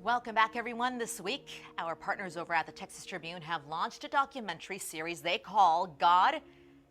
Welcome back, everyone. This week, our partners over at the Texas Tribune have launched a documentary series they call God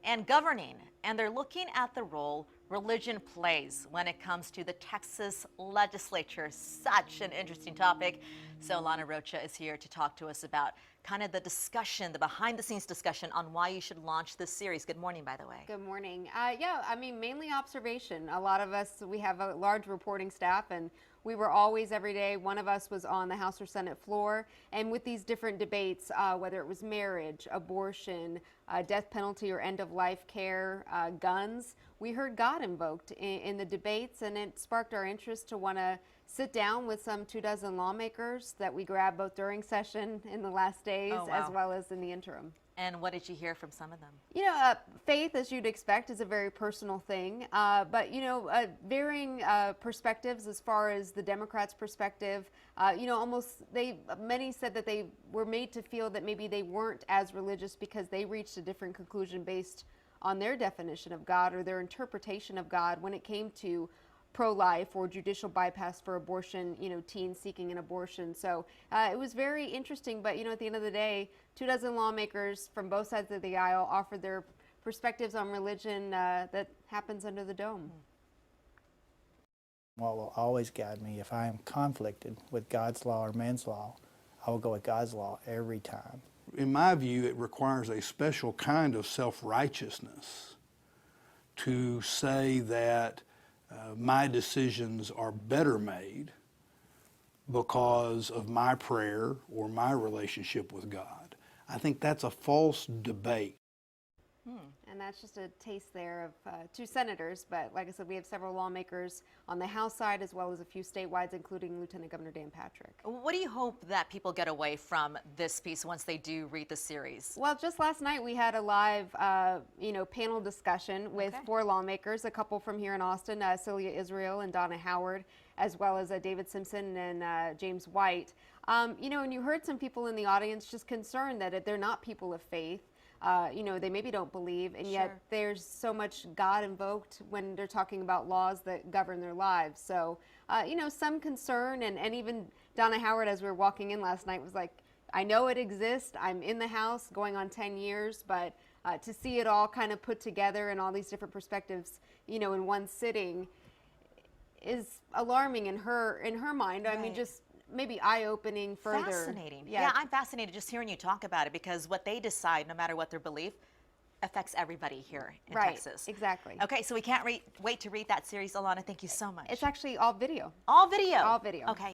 and Governing, and they're looking at the role religion plays when it comes to the Texas legislature. Such an interesting topic. So Lana Rocha is here to talk to us about kind of the discussion, the behind-the-scenes discussion on why you should launch this series. Good morning, by the way. Good morning. Yeah, I mean, mainly observation. A lot of us, we have a large reporting staff, and we were always, every day, one of us was on the House or Senate floor, and with these different debates, whether it was marriage, abortion, death penalty or end-of-life care, guns, we heard God invoked in the debates, and it sparked our interest to want to sit down with some 24 lawmakers that we grabbed both during session in the last days as well as in the interim. And what did you hear from some of them? You know, faith, as you'd expect, is a very personal thing, but, you know, varying perspectives as far as the Democrats' perspective. You know, many said that they were made to feel that maybe they weren't as religious because they reached a different conclusion based on their definition of God or their interpretation of God when it came to pro-life or judicial bypass for abortion, you know, teens seeking an abortion. So it was very interesting, but, you know, at the end of the day, 24 lawmakers from both sides of the aisle offered their perspectives on religion that happens under the dome. What will always guide me, if I am conflicted with God's law or man's law, I will go with God's law every time. In my view, it requires a special kind of self-righteousness to say that my decisions are better made because of my prayer or my relationship with God. I think that's a false debate. And that's just a taste there of 2 senators, but like I said, we have several lawmakers on the House side as well as a few statewide, including Lieutenant Governor Dan Patrick. What do you hope that people get away from this piece once they do read the series? Well, just last night we had a live, you know, panel discussion with 4 lawmakers, a couple from here in Austin, Celia Israel and Donna Howard, as well as David Simpson and James White. You know, and you heard some people in the audience just concerned that they're not people of faith. You know, they maybe don't believe, and yet there's so much God invoked when they're talking about laws that govern their lives. So, you know, some concern, and even Donna Howard, as we were walking in last night, was like, I know it exists. I'm in the House going on 10 years, but to see it all kind of put together and all these different perspectives, you know, in one sitting is alarming in her mind. I mean, just maybe eye-opening further. Fascinating. Yeah, I'm fascinated just hearing you talk about it, because what they decide, no matter what their belief, affects everybody here in Texas. Exactly. Okay, so we can't wait to read that series. Alana, thank you so much. It's actually all video. All video? All video. Okay.